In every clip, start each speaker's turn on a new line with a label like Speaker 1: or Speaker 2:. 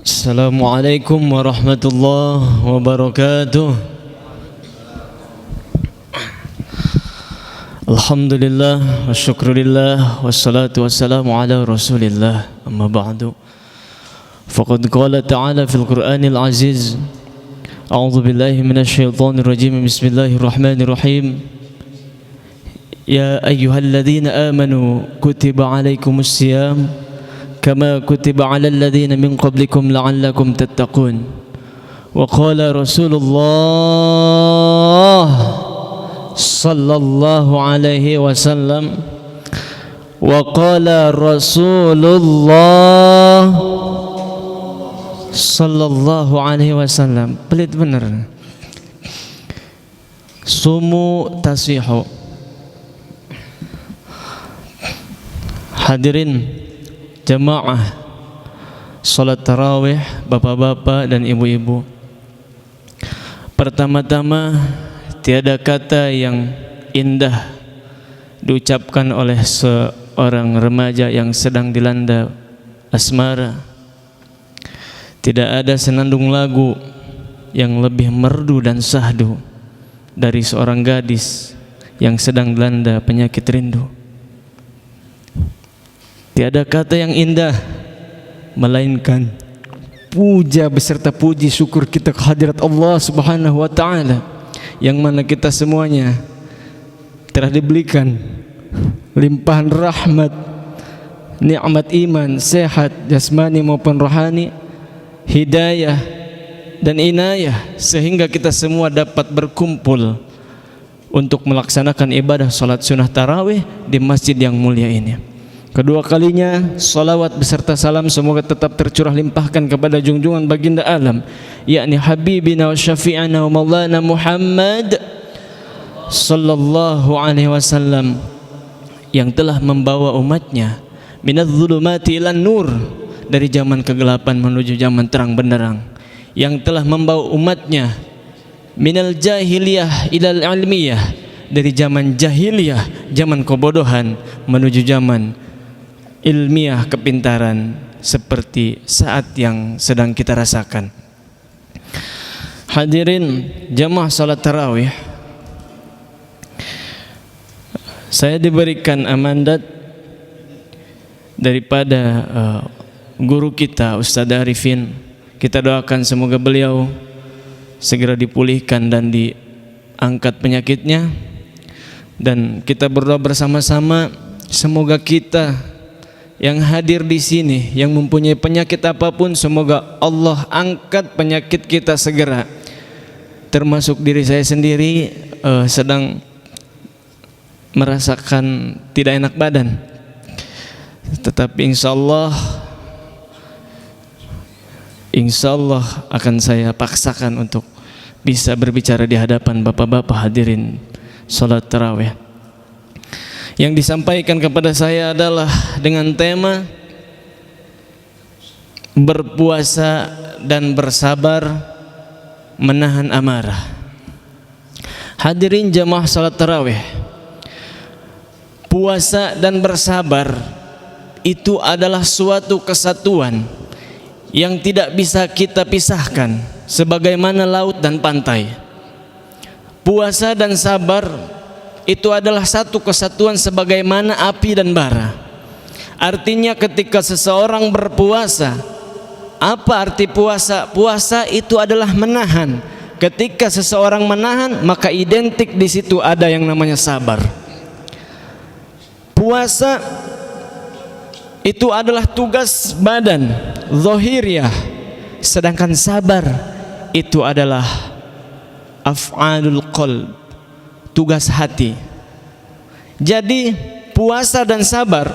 Speaker 1: Assalamualaikum warahmatullahi wabarakatuh. Alhamdulillah wa syukurillah wassalatu wassalamu ala rasulillah. Amma ba'du. Faqad qala ta'ala fil Qur'anil aziz. A'udzu billahi minasy syaithanir rajim. Bismillahirrahmanirrahim. Ya ayyuhalladzina amanu kutiba alaikumus siyam كما كتب على الذين من قبلكم لعلكم تتقون وقال رسول الله صلى الله عليه وسلم وقال رسول الله صلى الله عليه وسلم. Pelit bener. Sumu tasihu. Hadirin jamaah salat tarawih, bapak-bapak dan ibu-ibu. Pertama-tama, tiada kata yang indah diucapkan oleh seorang remaja yang sedang dilanda asmara. Tidak ada senandung lagu yang lebih merdu dan sahdu dari seorang gadis yang sedang dilanda penyakit rindu. Tiada kata yang indah melainkan puja beserta puji syukur kita kehadirat Allah Subhanahu wa taala, yang mana kita semuanya telah diberikan limpahan rahmat, nikmat iman, sehat jasmani maupun rohani, hidayah dan inayah, sehingga kita semua dapat berkumpul untuk melaksanakan ibadah salat sunnah tarawih di masjid yang mulia ini. Kedua kalinya salawat beserta salam semoga tetap tercurah limpahkan kepada junjungan baginda alam, yakni habibina wa syafi'ana wa maulana Muhammad sallallahu alaihi wasallam, yang telah membawa umatnya minadz zulumati ilan nur, dari zaman kegelapan menuju zaman terang benderang, yang telah membawa umatnya minal jahiliyah ilal ilmiyah, dari zaman jahiliyah, zaman kebodohan menuju zaman ilmiah, kepintaran, seperti saat yang sedang kita rasakan. Hadirin jamaah salat tarawih, saya diberikan amanat daripada guru kita Ustaz Arifin. Kita doakan semoga beliau segera dipulihkan dan diangkat penyakitnya, dan kita berdoa bersama-sama semoga kita yang hadir di sini yang mempunyai penyakit apapun, semoga Allah angkat penyakit kita segera. Termasuk diri saya sendiri sedang merasakan tidak enak badan, tetapi insya Allah akan saya paksakan untuk bisa berbicara di hadapan bapak-bapak hadirin salat tarawih. Yang disampaikan kepada saya adalah dengan tema berpuasa dan bersabar menahan amarah. Hadirin jamaah salat tarawih, puasa dan bersabar itu adalah suatu kesatuan yang tidak bisa kita pisahkan, sebagaimana laut dan pantai. Puasa dan sabar itu adalah satu kesatuan sebagaimana api dan bara. Artinya ketika seseorang berpuasa, apa arti puasa? Puasa itu adalah menahan. Ketika seseorang menahan, maka identik di situ ada yang namanya sabar. Puasa itu adalah tugas badan, zahiriyah, sedangkan sabar itu adalah af'alul qalb, tugas hati. Jadi puasa dan sabar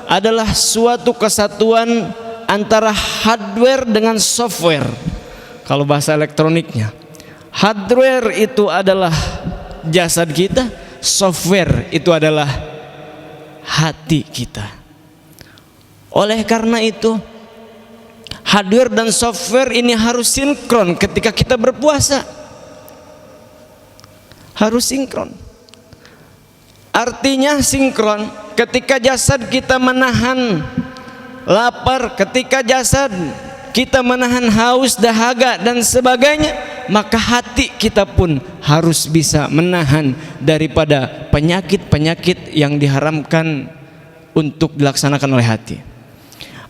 Speaker 1: adalah suatu kesatuan antara hardware dengan software. Kalau bahasa elektroniknya, hardware itu adalah jasad kita, software itu adalah hati kita. Oleh karena itu, hardware dan software ini harus sinkron ketika kita berpuasa. Harus sinkron. Artinya sinkron ketika jasad kita menahan lapar, ketika jasad kita menahan haus, dahaga dan sebagainya, maka hati kita pun harus bisa menahan daripada penyakit-penyakit yang diharamkan untuk dilaksanakan oleh hati.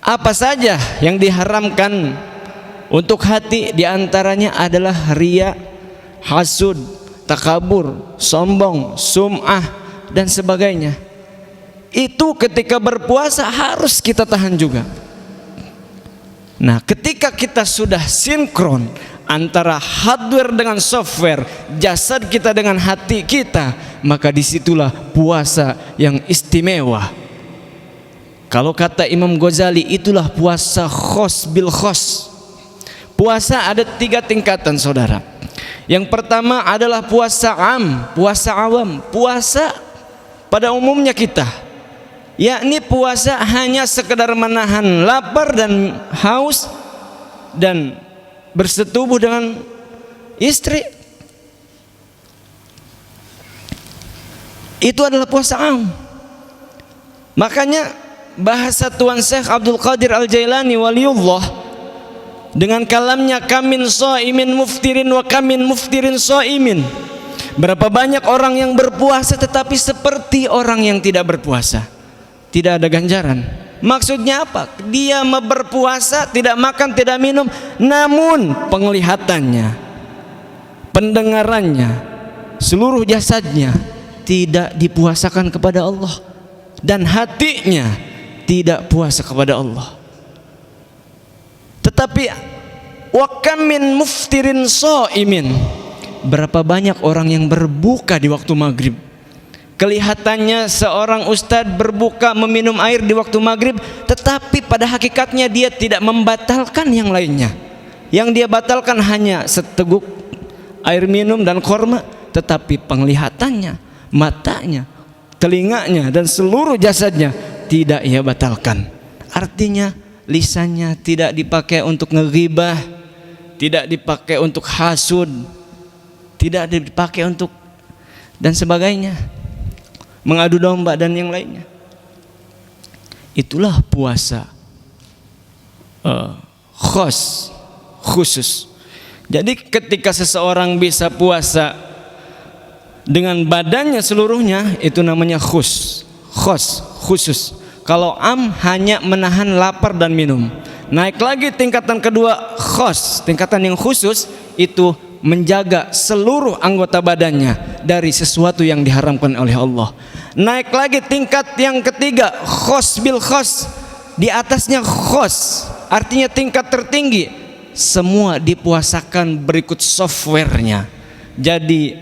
Speaker 1: Apa saja yang diharamkan untuk hati? Di antaranya adalah riya, hasud, takabur, sombong, sum'ah dan sebagainya. Itu ketika berpuasa harus kita tahan juga. Nah, ketika kita sudah sinkron antara hardware dengan software, jasad kita dengan hati kita, maka disitulah puasa yang istimewa. Kalau kata Imam Ghazali, itulah puasa khos bil khos. Puasa ada 3 tingkatan, saudara. Yang pertama adalah puasa am, puasa awam, puasa pada umumnya kita, yakni puasa hanya sekedar menahan lapar dan haus dan bersetubuh dengan istri. Itu adalah puasa am. Makanya bahasa Tuan Syekh Abdul Qadir Al-Jailani waliullah dengan kalamnya, kamin shaimin muftirin wa kamin muftirin shaimin. Berapa banyak orang yang berpuasa tetapi seperti orang yang tidak berpuasa, tidak ada ganjaran. Maksudnya apa? Dia berpuasa, tidak makan, tidak minum, namun penglihatannya, pendengarannya, seluruh jasadnya tidak dipuasakan kepada Allah, dan hatinya tidak puasa kepada Allah. Tetapi wa kam min muftirin shaimin, berapa banyak orang yang berbuka di waktu maghrib. Kelihatannya seorang ustadz berbuka meminum air di waktu maghrib, tetapi pada hakikatnya dia tidak membatalkan yang lainnya. Yang dia batalkan hanya seteguk air minum dan korma, tetapi penglihatannya, matanya, telinganya dan seluruh jasadnya tidak ia batalkan. Artinya lisannya tidak dipakai untuk ngeghibah, tidak dipakai untuk hasud, tidak dipakai untuk dan sebagainya, mengadu domba dan yang lainnya. Itulah puasa khusus. Jadi ketika seseorang bisa puasa dengan badannya seluruhnya, itu namanya khusus. Kalau am hanya menahan lapar dan minum. Naik lagi tingkatan kedua, tingkatan yang khusus, itu menjaga seluruh anggota badannya dari sesuatu yang diharamkan oleh Allah. Naik lagi tingkat yang ketiga, khos bil khos. Di atasnya khos, artinya tingkat tertinggi. Semua dipuasakan berikut softwarenya. Jadi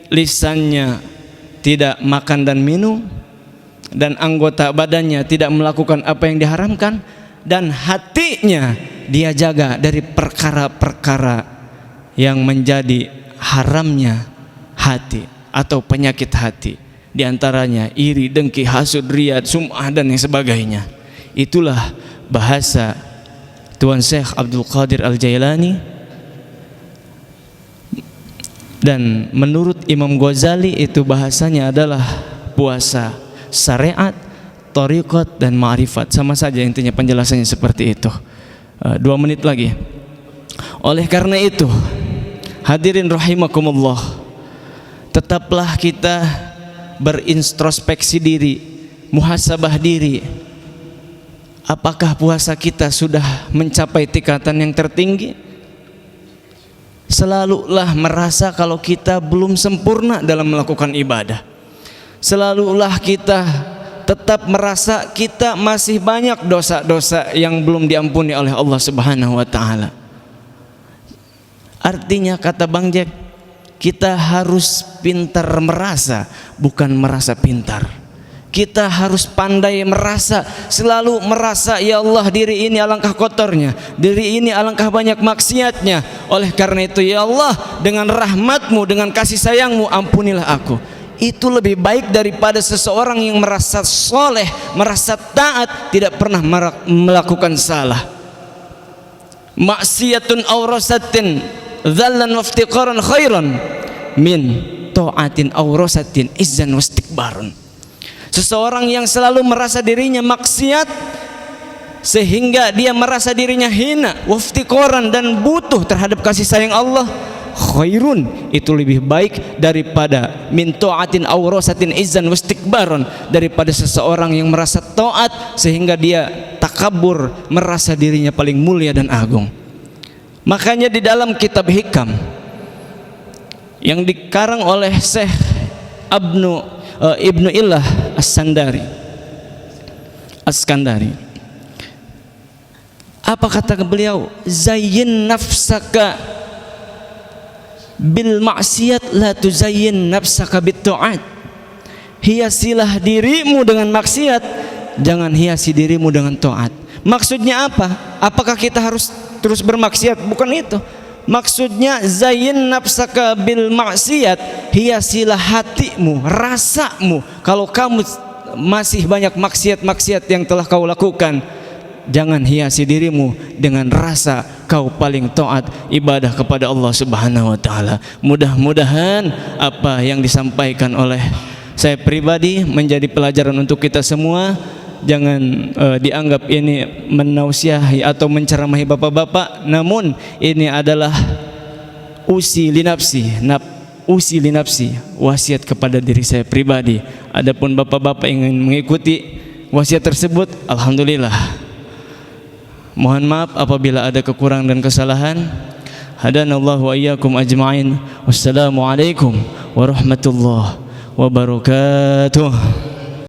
Speaker 1: lisannya tidak makan dan minum, dan anggota badannya tidak melakukan apa yang diharamkan, dan hatinya dia jaga dari perkara-perkara yang menjadi haramnya hati atau penyakit hati, di antaranya iri, dengki, hasud, riya, sum'ah dan yang sebagainya. Itulah bahasa Tuan Syekh Abdul Qadir Al-Jailani, dan menurut Imam Ghazali itu bahasanya adalah puasa syariat, thariqat dan ma'rifat. Sama saja intinya penjelasannya seperti itu. 2 menit lagi. Oleh karena itu, hadirin rahimakumullah, tetaplah kita berintrospeksi diri, muhasabah diri. Apakah puasa kita sudah mencapai tingkatan yang tertinggi? Selalulah merasa kalau kita belum sempurna dalam melakukan ibadah. Selalulah kita tetap merasa kita masih banyak dosa-dosa yang belum diampuni oleh Allah Subhanahu wa taala. Artinya kata Bang Jack, kita harus pintar merasa, bukan merasa pintar. Kita harus pandai merasa, selalu merasa, ya Allah, diri ini alangkah kotornya, diri ini alangkah banyak maksiatnya. Oleh karena itu, ya Allah, dengan rahmat-Mu, dengan kasih sayang-Mu, ampunilah aku. Itu lebih baik daripada seseorang yang merasa soleh, merasa taat, tidak pernah melakukan salah. Maksiatun aurasatin dzallan waftiqaran khairan min ta'atin aurasatin izzan wastikbaran. Seseorang yang selalu merasa dirinya maksiat, sehingga dia merasa dirinya hina, waftiqoran, dan butuh terhadap kasih sayang Allah, khairun, itu lebih baik daripada min ta'atin aw rasatin izzan wastikbaron, daripada seseorang yang merasa taat sehingga dia takabur, merasa dirinya paling mulia dan agung. Makanya di dalam kitab Hikam yang dikarang oleh Syekh Ibnu Illah As-Skandari, apa kata beliau? Zayyin nafsaka bil maksiat la tuzayyin nafsaka bit ta'at. Hiasilah dirimu dengan maksiat, jangan hiasi dirimu dengan taat. Maksudnya apa? Apakah kita harus terus bermaksiat? Bukan itu. Maksudnya zayyin nafsaka bil maksiat, hiasilah hatimu, rasamu. Kalau kamu masih banyak maksiat-maksiat yang telah kau lakukan, jangan hiasi dirimu dengan rasa kau paling taat ibadah kepada Allah Subhanahu wa taala. Mudah-mudahan apa yang disampaikan oleh saya pribadi menjadi pelajaran untuk kita semua. Jangan dianggap ini menausiahi atau menceramahi bapak-bapak, namun ini adalah usi linapsi, wasiat kepada diri saya pribadi. Adapun bapak-bapak ingin mengikuti wasiat tersebut, alhamdulillah. Mohon maaf apabila ada kekurangan dan kesalahan. Hadanallahu wa iyyakum ajma'in. Wassalamualaikum warahmatullahi wabarakatuh.